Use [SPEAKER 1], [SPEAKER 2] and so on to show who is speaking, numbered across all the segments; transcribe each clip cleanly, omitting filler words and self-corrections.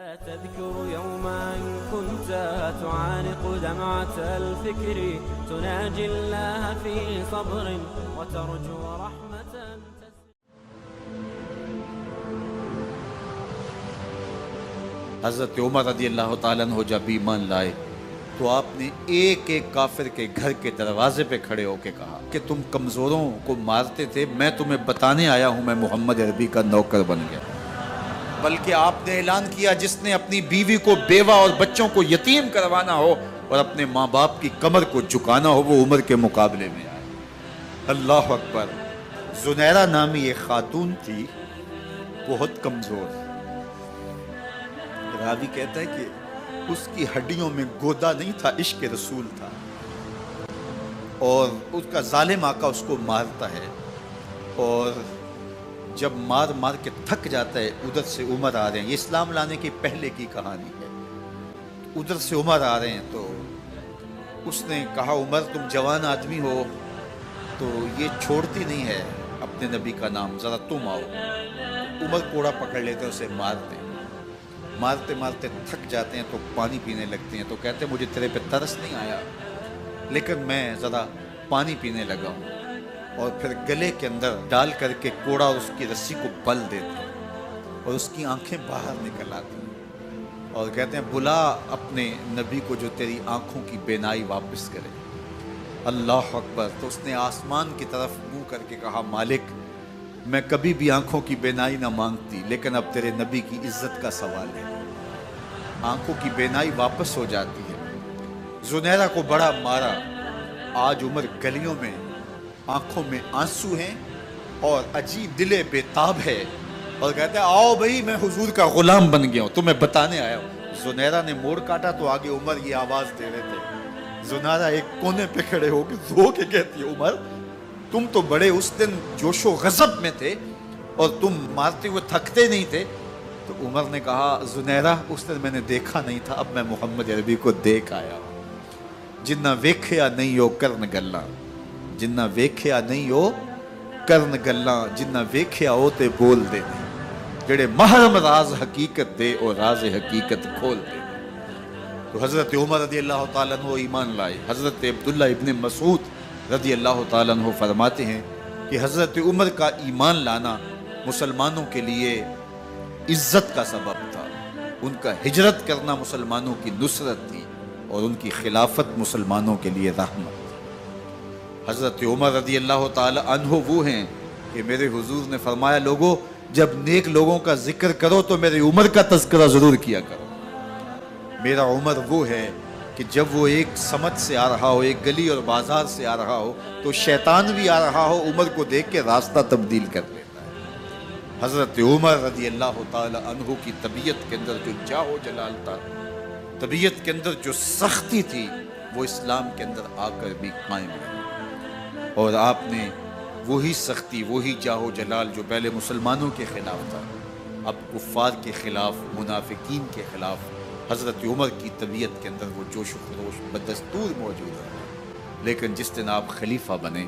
[SPEAKER 1] تذكر يوما كنت تعانق دمعة الفكر تناجي الله في صبر وترجو رحمة.
[SPEAKER 2] حضرت عمر رضی اللہ تعالیٰ عنہ جب ایمان لائے تو آپ نے ایک ایک کافر کے گھر کے دروازے پہ کھڑے ہو کے کہا کہ تم کمزوروں کو مارتے تھے، میں تمہیں بتانے آیا ہوں میں محمد عربی کا نوکر بن گیا. بلکہ آپ نے اعلان کیا جس نے اپنی بیوی کو بیوہ اور بچوں کو یتیم کروانا ہو اور اپنے ماں باپ کی کمر کو جھکانا ہو وہ عمر کے مقابلے میں آئے. اللہ اکبر. زنیرہ نامی ایک خاتون تھی، بہت کمزور. راوی کہتا ہے کہ اس کی ہڈیوں میں گودا نہیں تھا، عشق رسول تھا، اور اس کا ظالم آقا اس کو مارتا ہے، اور جب مار مار کے تھک جاتا ہے ادھر سے عمر آ رہے ہیں. یہ اسلام لانے کے پہلے کی کہانی ہے. ادھر سے عمر آ رہے ہیں تو اس نے کہا عمر تم جوان آدمی ہو تو یہ چھوڑتی نہیں ہے اپنے نبی کا نام، ذرا تم آؤ. عمر کوڑا پکڑ لیتے اسے مارتے مارتے تھک جاتے ہیں تو پانی پینے لگتے ہیں. تو کہتے ہیں مجھے تیرے پہ ترس نہیں آیا لیکن میں ذرا پانی پینے لگا ہوں، اور پھر گلے کے اندر ڈال کر کے کوڑا اور اس کی رسی کو بل دیتے ہیں اور اس کی آنکھیں باہر نکل آتی ہیں اور کہتے ہیں بلا اپنے نبی کو جو تیری آنکھوں کی بینائی واپس کرے. اللہ اکبر. تو اس نے آسمان کی طرف منہ کر کے کہا مالک میں کبھی بھی آنکھوں کی بینائی نہ مانگتی لیکن اب تیرے نبی کی عزت کا سوال ہے. آنکھوں کی بینائی واپس ہو جاتی ہے. زنیرہ کو بڑا مارا. آج عمر گلیوں میں آنکھوں میں آنسو ہیں اور عجیب دل بے تاب ہے اور کہتے ہیں آؤ بھئی میں حضور کا غلام بن گیا ہوں، تمہیں بتانے آیا ہوں. زنیرہ نے موڑ کاٹا تو آگے عمر یہ آواز دے رہے تھے. زنیرہ ایک کونے پہ کھڑے ہو کے رو کے کہتی ہے عمر تم تو بڑے اس دن جوش و غضب میں تھے اور تم مارتے ہوئے تھکتے نہیں تھے. تو عمر نے کہا زنیرہ اس دن میں نے دیکھا نہیں تھا، اب میں محمد عربی کو دیکھ آیا ہوں. جنہ ویکھیا نہیں ہو کرن گلاں، جنہ ویکھیا نہیں ہو کرن گلاں، جنہ ویکھیا ہو تے بول دے نہیں، جڑے محرم راز حقیقت دے اور راز حقیقت کھول دے. تو حضرت عمر رضی اللہ تعالیٰ عنہ ایمان لائے. حضرت عبداللہ ابن مسعود رضی اللہ تعالیٰ عنہ فرماتے ہیں کہ حضرت عمر کا ایمان لانا مسلمانوں کے لیے عزت کا سبب تھا. ان کا ہجرت کرنا مسلمانوں کی نصرت تھی اور ان کی خلافت مسلمانوں کے لیے رحمت. حضرت عمر رضی اللہ تعالی عنہ وہ ہیں کہ میرے حضور نے فرمایا لوگوں جب نیک لوگوں کا ذکر کرو تو میرے عمر کا تذکرہ ضرور کیا کرو. میرا عمر وہ ہے کہ جب وہ ایک سمت سے آ رہا ہو، ایک گلی اور بازار سے آ رہا ہو تو شیطان بھی آ رہا ہو عمر کو دیکھ کے راستہ تبدیل کر لیتا ہے. حضرت عمر رضی اللہ تعالی عنہ کی طبیعت کے اندر جو جاہ و جلال تھا، طبیعت کے اندر جو سختی تھی وہ اسلام کے اندر آ کر بھی قائم رہی. اور آپ نے وہی سختی وہی جاہ و جلال جو پہلے مسلمانوں کے خلاف تھا اب کفار کے خلاف منافقین کے خلاف حضرت عمر کی طبیعت کے اندر وہ جوش و خروش بدستور موجود ہے. لیکن جس دن آپ خلیفہ بنے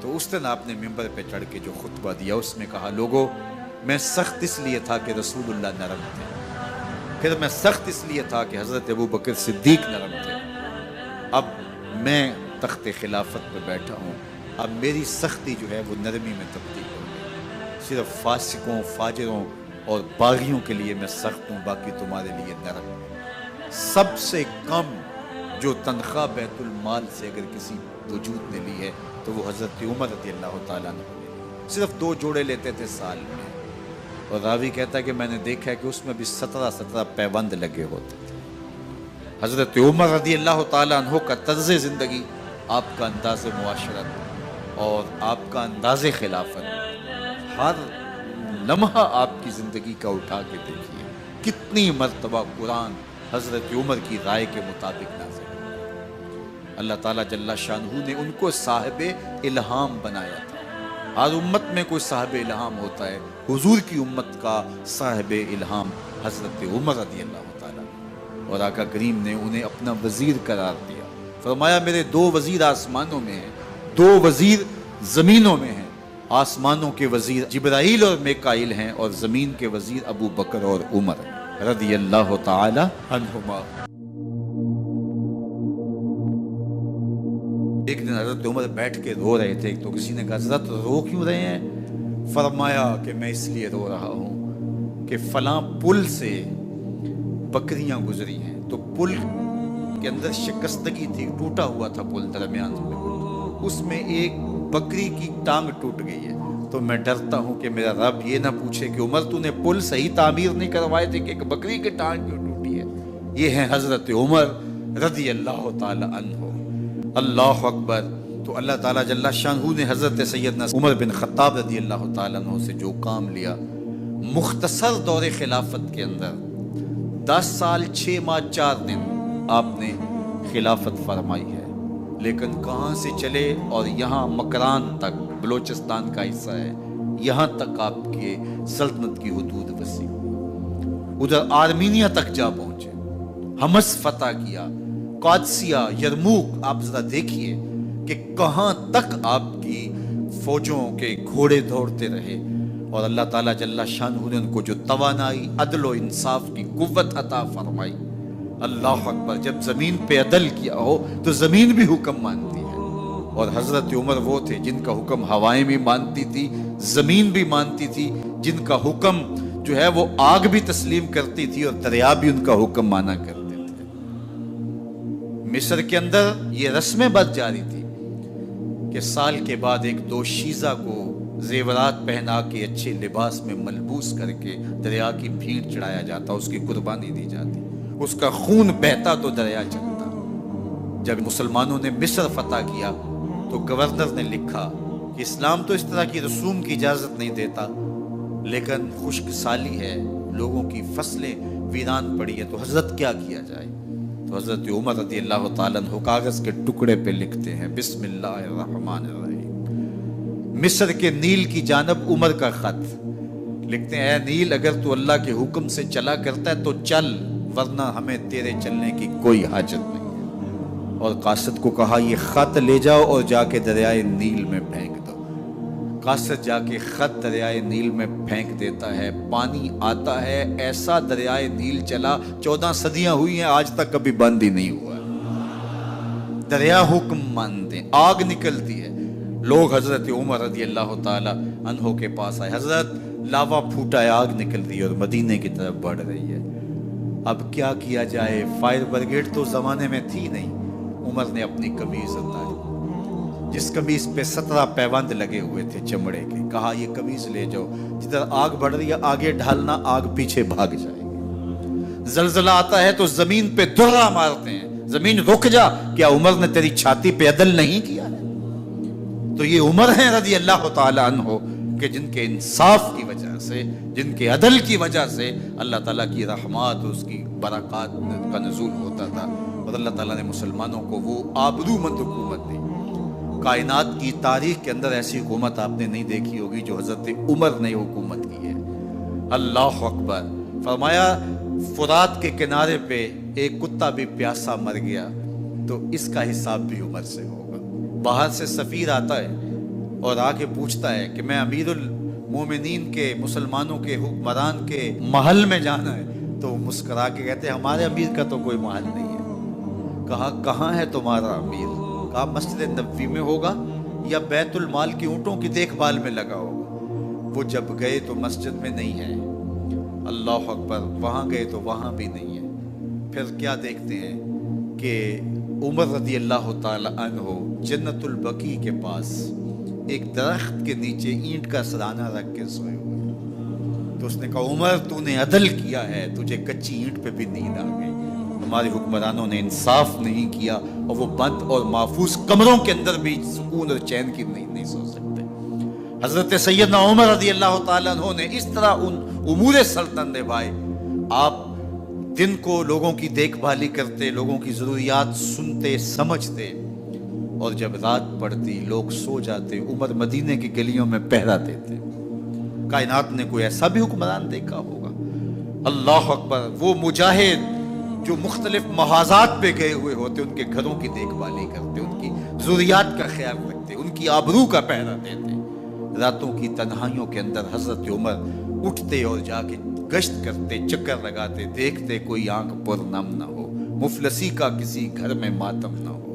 [SPEAKER 2] تو اس دن آپ نے ممبر پہ چڑھ کے جو خطبہ دیا اس میں کہا لوگوں میں سخت اس لیے تھا کہ رسول اللہ نرم تھے، پھر میں سخت اس لیے تھا کہ حضرت ابوبکر صدیق نرم تھے، اب میں تخت خلافت پہ بیٹھا ہوں، اب میری سختی جو ہے وہ نرمی میں تبدیل ہو گئی. صرف فاسقوں فاجروں اور باغیوں کے لیے میں سخت ہوں، باقی تمہارے لیے نرم. سب سے کم جو تنخواہ بیت المال سے اگر کسی وجود نے لی ہے تو وہ حضرت عمر رضی اللہ تعالیٰ عنہ نے صرف 2 جوڑے لیتے تھے سال میں. اور راوی کہتا ہے کہ میں نے دیکھا ہے کہ اس میں بھی 17 پیوند لگے ہوتے تھے. حضرت عمر رضی اللہ تعالیٰ عنہ کا طرز زندگی، آپ کا انداز معاشرت اور آپ کا انداز خلافت، ہر لمحہ آپ کی زندگی کا اٹھا کے دیکھیے کتنی مرتبہ قرآن حضرت عمر کی رائے کے مطابق نازل. اللہ تعالیٰ جل شانہ نے ان کو صاحب الہام بنایا تھا. ہر امت میں کوئی صاحب الہام ہوتا ہے، حضور کی امت کا صاحب الہام حضرت عمر رضی اللہ تعالیٰ، اور آقا کریم نے انہیں اپنا وزیر قرار دیا. فرمایا میرے 2 وزیر آسمانوں میں ہیں، 2 وزیر زمینوں میں ہیں. آسمانوں کے وزیر جبرائیل اور میکائیل ہیں اور زمین کے وزیر ابو بکر اور عمر ہیں. رضی اللہ تعالی عنہما۔ ایک دن حضرت عمر بیٹھ کے رو رہے تھے، تو کسی نے کہا حضرت رو کیوں رہے ہیں؟ فرمایا کہ میں اس لیے رو رہا ہوں کہ فلاں پل سے بکریاں گزری ہیں، تو پل کے اندر شکستگی تھی، ٹوٹا ہوا تھا پل درمیان میں، اس میں ایک بکری کی ٹانگ ٹوٹ گئی ہے، تو میں ڈرتا ہوں کہ میرا رب یہ نہ پوچھے کہ عمر تو نے پل صحیح تعمیر نہیں کروائے تھے کہ ایک بکری کی ٹانگ کیوں ٹوٹی ہے۔ یہ ہیں حضرت عمر رضی اللہ تعالی عنہ۔ اللہ اکبر۔ تو اللہ تعالیٰ جل شانہ نے حضرت سیدنا عمر بن خطاب رضی اللہ تعالیٰ عنہ سے جو کام لیا، مختصر دور خلافت کے اندر 10 سال 6 ماہ 4 دن آپ نے خلافت فرمائی ہے، لیکن کہاں سے چلے اور یہاں مکران تک، بلوچستان کا حصہ ہے، یہاں تک آپ کے سلطنت کی حدود وسیع ہوئی، ادھر آرمینیا تک جا پہنچے، حمص فتح کیا، قادسیہ، یرموک۔ آپ ذرا دیکھیے کہ کہاں تک آپ کی فوجوں کے گھوڑے دوڑتے رہے، اور اللہ تعالیٰ جل شانہ نے ان کو جو توانائی، عدل و انصاف کی قوت عطا فرمائی۔ اللہ اکبر۔ جب زمین پہ عدل کیا ہو تو زمین بھی حکم مانتی ہے، اور حضرت عمر وہ تھے جن کا حکم ہوائیں بھی مانتی تھی، زمین بھی مانتی تھی، جن کا حکم جو ہے وہ آگ بھی تسلیم کرتی تھی اور دریا بھی ان کا حکم مانا کرتے تھے۔ مصر کے اندر یہ رسمیں بد جاری تھی کہ سال کے بعد ایک دوشیزہ کو زیورات پہنا کے اچھے لباس میں ملبوس کر کے دریا کی بھیڑ چڑھایا جاتا، اس کی قربانی دی جاتی، اس کا خون بہتا تو دریا چلتا۔ جب مسلمانوں نے مصر فتح کیا تو گورنر نے لکھا کہ اسلام تو اس طرح کی رسوم کی اجازت نہیں دیتا، لیکن خشک سالی ہے، لوگوں کی فصلیں ویران پڑی ہے، تو حضرت کیا کیا جائے؟ تو حضرت عمر رضی اللہ تعالیٰ عنہ کاغذ کے ٹکڑے پہ لکھتے ہیں بسم اللہ الرحمن الرحیم، مصر کے نیل کی جانب عمر کا خط لکھتے ہیں، اے نیل اگر تو اللہ کے حکم سے چلا کرتا ہے تو چل، ورنہ ہمیں تیرے چلنے کی کوئی حاجت نہیں ہے۔ اور قاصد کو کہا یہ خط لے جاؤ اور جا کے دریائے نیل میں پھینک دو۔ قاصد جا کے خط دریائے نیل میں پھینک دیتا ہے، پانی آتا ہے، ایسا دریائے نیل چلا 14 صدیاں ہوئی ہیں آج تک کبھی بند ہی نہیں ہوا۔ دریا حکم مانتے، آگ نکلتی ہے، لوگ حضرت عمر رضی اللہ تعالی عنہ کے پاس آئے، حضرت لاوا پھوٹا ہے، آگ نکل رہی ہے اور مدینے کی طرف بڑھ رہی ہے، اب کیا کیا جائے؟ فائر بریگیڈ تو زمانے میں تھی نہیں۔ عمر نے اپنی قمیض اتاری، جس قمیض پہ 17 پیوند لگے ہوئے تھے چمڑے کے، کہا یہ قمیض لے جاؤ، جدھر آگ بڑھ رہی ہے آگے ڈھالنا، آگ پیچھے بھاگ جائے گی۔ زلزلہ آتا ہے تو زمین پہ درہ مارتے ہیں، زمین رک جا، کیا عمر نے تیری چھاتی پہ عدل نہیں کیا ہے؟ تو یہ عمر ہیں رضی اللہ تعالی عنہ کہ جن کے انصاف کی وجہ سے، جن کے عدل کی وجہ سے اللہ تعالیٰ کی رحمات، اس کی برکات کا نزول ہوتا تھا، اور اللہ تعالیٰ نے مسلمانوں کو وہ آبرو مند حکومت دی۔ کائنات کی تاریخ کے اندر ایسی حکومت آپ نے نہیں دیکھی ہوگی جو حضرت عمر نے حکومت کی ہے۔ اللہ اکبر۔ فرمایا فرات کے کنارے پہ ایک کتا بھی پیاسا مر گیا تو اس کا حساب بھی عمر سے ہوگا۔ باہر سے سفیر آتا ہے اور آ کے پوچھتا ہے کہ میں امیر المومنین کے، مسلمانوں کے حکمران کے محل میں جانا ہے، تو مسکرا کے کہتے ہیں ہمارے امیر کا تو کوئی محل نہیں ہے۔ کہا کہاں ہے تمہارا امیر؟ کہا مسجد نبوی میں ہوگا یا بیت المال کی اونٹوں کی دیکھ بھال میں لگا ہوگا۔ وہ جب گئے تو مسجد میں نہیں ہے، اللہ اکبر، وہاں گئے تو وہاں بھی نہیں ہے۔ پھر کیا دیکھتے ہیں کہ عمر رضی اللہ تعالی عنہ جنت البقیع کے پاس ایک درخت کے نیچے اینٹ کا سرانہ رکھ کے سوئے ہوئے، تو اس نے کہا عمر تو نے عدل کیا ہے، تجھے کچی اینٹ پہ بھی نیند آ گئی، ہمارے حکمرانوں نے انصاف نہیں کیا، اور وہ بند اور محفوظ کمروں کے اندر بھی سکون اور چین کی نہیں سو سکتے۔ حضرت سیدنا عمر رضی اللہ تعالیٰ عنہ نے اس طرح ان امور سلطنت نبھائے۔ آپ دن کو لوگوں کی دیکھ بھالی کرتے، لوگوں کی ضروریات سنتے سمجھتے، اور جب رات پڑتی لوگ سو جاتے، عمر مدینے کی گلیوں میں پہرا دیتے۔ کائنات نے کوئی ایسا بھی حکمران دیکھا ہوگا؟ اللہ اکبر۔ وہ مجاہد جو مختلف محاذات پہ گئے ہوئے ہوتے، ان کے گھروں کی دیکھ بھالی کرتے، ان کی ضروریات کا خیال رکھتے، ان کی آبرو کا پہرا دیتے۔ راتوں کی تنہائیوں کے اندر حضرت عمر اٹھتے اور جا کے گشت کرتے، چکر لگاتے، دیکھتے کوئی آنکھ پر نم نہ ہو، مفلسی کا کسی گھر میں ماتم نہ ہو۔